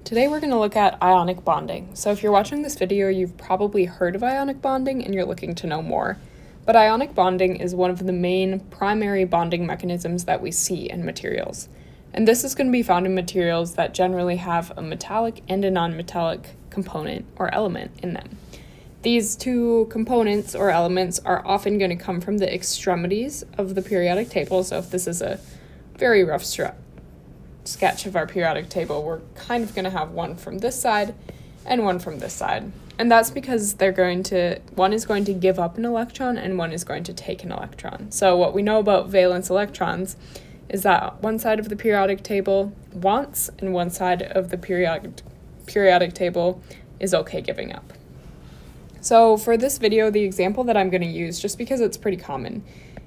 Today we're going to look at ionic bonding. So if you're watching this video, you've probably heard of ionic bonding and you're looking to know more. But ionic bonding is one of the main primary bonding mechanisms that we see in materials. And this is going to be found in materials that generally have a metallic and a non-metallic component or element in them. These two components or elements are often going to come from the extremities of the periodic table. So if this is a very rough sketch of our periodic table, we're kind of going to have one from this side and one from this side. And that's because one is going to give up an electron and one is going to take an electron. So what we know about valence electrons is that one side of the periodic table wants and one side of the periodic table is okay giving up. So for this video, the example that I'm going to use, just because it's pretty common,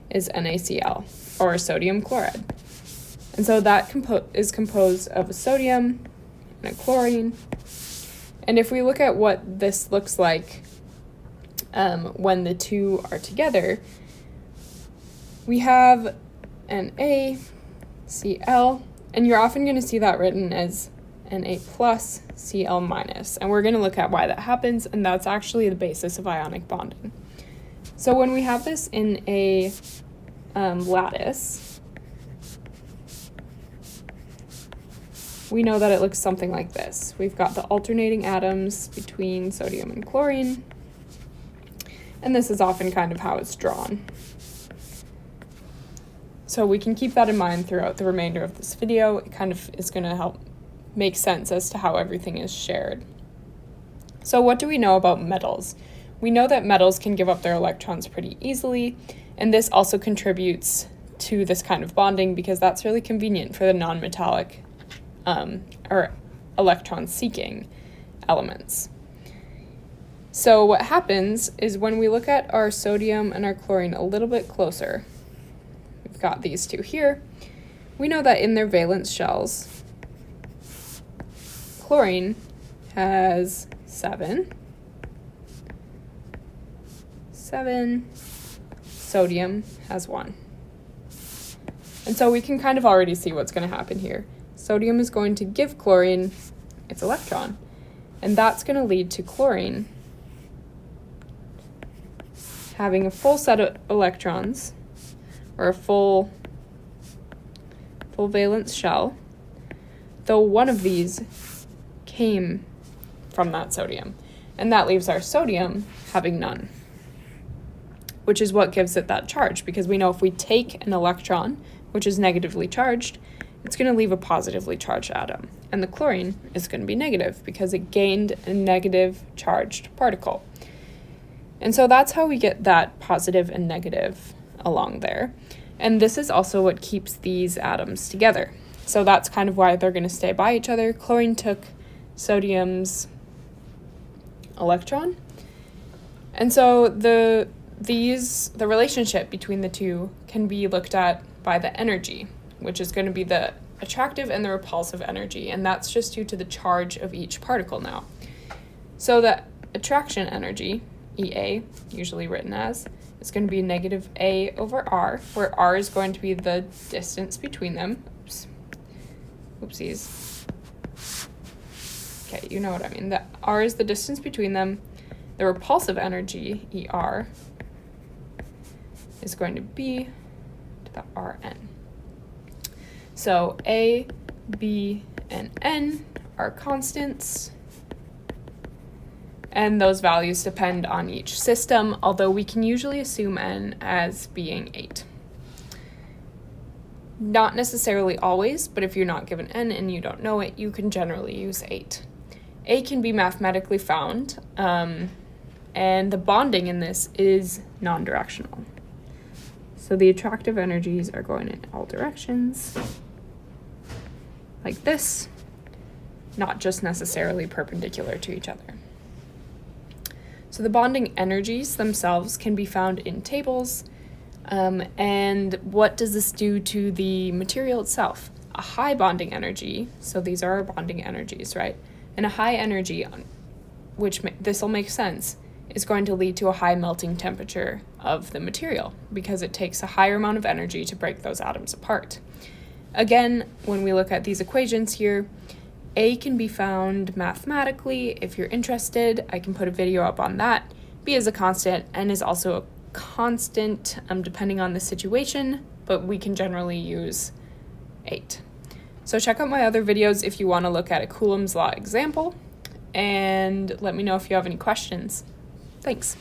is NaCl, or sodium chloride. And so that is composed of a sodium and a chlorine. And if we look at what this looks like when the two are together, we have NaCl, and you're often going to see that written as Na plus Cl minus. And we're going to look at why that happens, and that's actually the basis of ionic bonding. So when we have this in a lattice, we know that it looks something like this. We've got the alternating atoms between sodium and chlorine, and this is often kind of how it's drawn. So we can keep that in mind throughout the remainder of this video. It kind of is going to help make sense as to how everything is shared. So what do we know about metals? We know that metals can give up their electrons pretty easily, and this also contributes to this kind of bonding because that's really convenient for the non-metallic or electron-seeking elements. So what happens is when we look at our sodium and our chlorine a little bit closer, we've got these two here, we know that in their valence shells, chlorine has 7, sodium has 1. And so we can kind of already see what's going to happen here. Sodium is going to give chlorine its electron, and that's going to lead to chlorine having a full set of electrons, or a full valence shell, though one of these came from that sodium, and that leaves our sodium having none, which is what gives it that charge, because we know if we take an electron, which is negatively charged, it's going to leave a positively charged atom, and the chlorine is going to be negative because it gained a negative charged particle. And so that's how we get that positive and negative along there. And this is also what keeps these atoms together. So that's kind of why they're going to stay by each other. Chlorine took sodium's electron. And so the relationship between the two can be looked at by the energy, which is going to be the attractive and the repulsive energy, and that's just due to the charge of each particle now. So the attraction energy, EA, usually written as, is going to be negative A over R, where R is going to be the distance between them. Oopsies. Okay, you know what I mean. The R is the distance between them. The repulsive energy, ER, is going to be to the Rn. So A, B, and N are constants, and those values depend on each system, although we can usually assume N as being 8. Not necessarily always, but if you're not given N and you don't know it, you can generally use 8. A can be mathematically found, and the bonding in this is non-directional. So the attractive energies are going in all directions, like this, not just necessarily perpendicular to each other. So the bonding energies themselves can be found in tables, and what does this do to the material itself? A high bonding energy, so these are our bonding energies, right? And a high energy, which this will make sense, is going to lead to a high melting temperature of the material because it takes a higher amount of energy to break those atoms apart. Again, when we look at these equations here, A can be found mathematically. If you're interested, I can put a video up on that. B is a constant. N is also a constant depending on the situation, but we can generally use 8. So check out my other videos if you want to look at a Coulomb's law example, and let me know if you have any questions. Thanks.